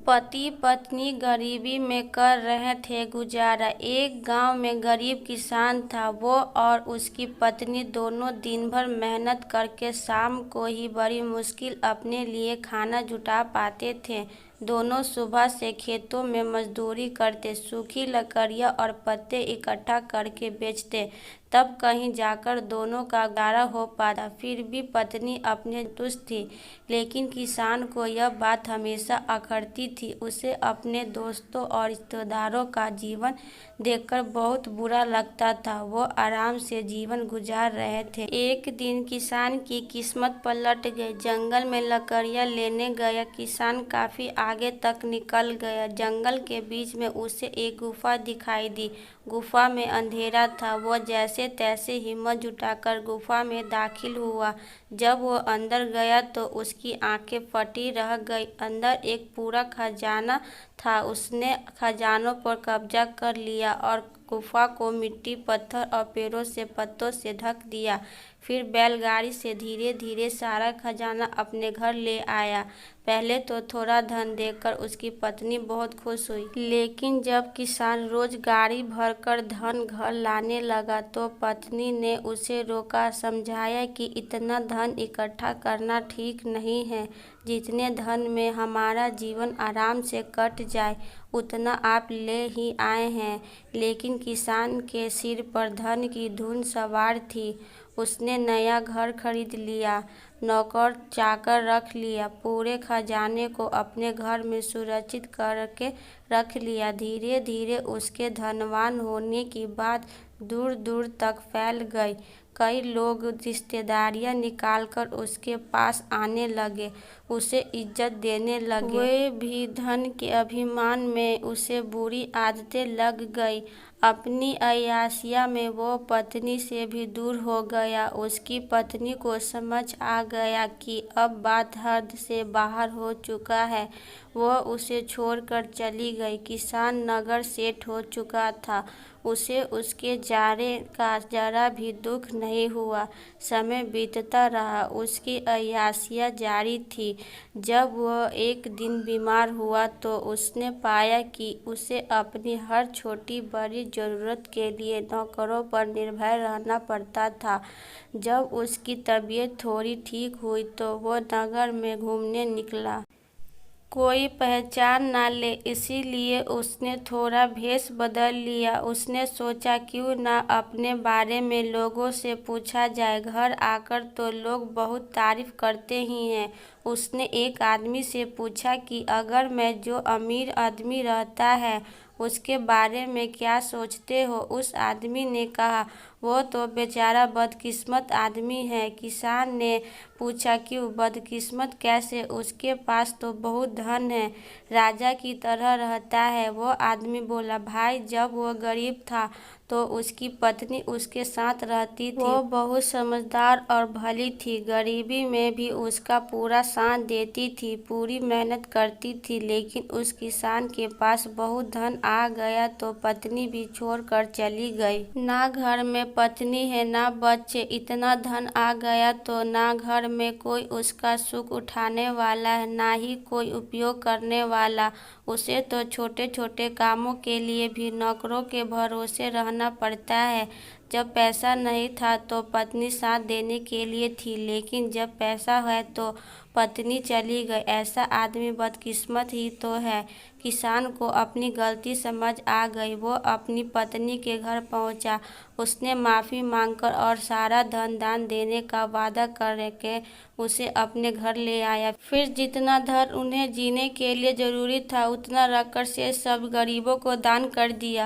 पति पत्नी गरीबी में कर रहे थे गुजारा। एक गांव में गरीब किसान था। वो और उसकी पत्नी दोनों दिन भर मेहनत करके शाम को ही बड़ी मुश्किल अपने लिए खाना जुटा पाते थे। दोनों सुबह से खेतों में मजदूरी करते, सूखी लकड़ियाँ और पत्ते इकट्ठा करके बेचते, तब कहीं जाकर दोनों का गुजारा हो पाता। फिर भी पत्नी अपने तुष्ट थी, लेकिन किसान को यह बात हमेशा अखरती थी। उसे अपने दोस्तों और रिश्तेदारों का जीवन देखकर बहुत बुरा लगता था। वो आराम से जीवन गुजार रहे थे। एक दिन किसान की किस्मत पलट गई। जंगल में लकड़ियाँ लेने गया किसान काफी आगे तक निकल गया। जंगल के बीच में उसे एक गुफा दिखाई दी। गुफा में अंधेरा था। वो जैसे तैसे हिम्मत जुटाकर गुफा में दाखिल हुआ। जब वो अंदर गया तो उसकी आंखें फटी रह गई। अंदर एक पूरा खजाना था। उसने खजानों पर कब्जा कर लिया और गुफा को मिट्टी, पत्थर और पेड़ों से पत्तों से ढक दिया। फिर बैलगाड़ी से धीरे धीरे सारा खजाना अपने घर ले आया। पहले तो थोड़ा धन देखकर उसकी पत्नी बहुत खुश हुई, लेकिन जब किसान रोज गाड़ी भरकर धन घर लाने लगा तो पत्नी ने उसे रोका, समझाया कि इतना धन इकट्ठा करना ठीक नहीं है। जितने धन में हमारा जीवन आराम से कट जाए उतना आप ले ही आए हैं। लेकिन किसान के सिर पर धन की धूल सवार थी। उसने नया घर खरीद लिया, नौकर चाकर रख लिया, पूरे खजाने को अपने घर में सुरक्षित करके रख लिया। धीरे धीरे उसके धनवान होने की बात दूर दूर तक फैल गई। कई लोग रिश्तेदारियां निकालकर उसके पास आने लगे, उसे इज्जत देने लगे। वे भी धन के अभिमान में उसे बुरी आदतें लग गई। अपनी अय्याशिया में वो पत्नी से भी दूर हो गया। उसकी पत्नी को समझ आ गया कि अब बात हद से बाहर हो चुका है। वह उसे छोड़कर चली गई। किसान नगर सेठ हो चुका था। उसे उसके जाने का जरा भी दुख नहीं हुआ। समय बीतता रहा, उसकी अय्याशियाँ जारी थी। जब वह एक दिन बीमार हुआ तो उसने पाया कि उसे अपनी हर छोटी बड़ी ज़रूरत के लिए नौकरों पर निर्भर रहना पड़ता था। जब उसकी तबीयत थोड़ी ठीक हुई तो वो नगर में घूमने निकला। कोई पहचान ना ले, इसीलिए उसने थोड़ा भेष बदल लिया। उसने सोचा क्यों ना अपने बारे में लोगों से पूछा जाए। घर आकर तो लोग बहुत तारीफ करते ही हैं। उसने एक आदमी से पूछा कि अगर मैं जो अमीर आदमी रहता है उसके बारे में क्या सोचते हो। उस आदमी ने कहा, वो तो बेचारा बदकिस्मत आदमी है। किसान ने पूछा, क्यों बदकिस्मत कैसे? उसके पास तो बहुत धन है, राजा की तरह रहता है। वो आदमी बोला, भाई जब वो गरीब था तो उसकी पत्नी उसके साथ रहती थी। वो बहुत समझदार और भली थी। गरीबी में भी उसका पूरा साथ देती थी, पूरी मेहनत करती थी। लेकिन उस किसान के पास बहुत धन आ गया तो पत्नी भी छोड़कर चली गई। ना घर में पत्नी है ना बच्चे। इतना धन आ गया तो ना घर में कोई उसका सुख उठाने वाला है, ना ही कोई उपयोग करने वाला। उसे तो छोटे छोटे कामों के लिए भी नौकरों के भरोसे रहना पड़ता है। जब पैसा नहीं था तो पत्नी साथ देने के लिए थी, लेकिन जब पैसा है तो पत्नी चली गई। ऐसा आदमी बदकिस्मत ही तो है। किसान को अपनी गलती समझ आ गई। वो अपनी पत्नी के घर पहुंचा। उसने माफ़ी मांगकर और सारा धन दान देने का वादा करके उसे अपने घर ले आया। फिर जितना धन उन्हें जीने के लिए ज़रूरी था उतना रखकर शेष सब गरीबों को दान कर दिया।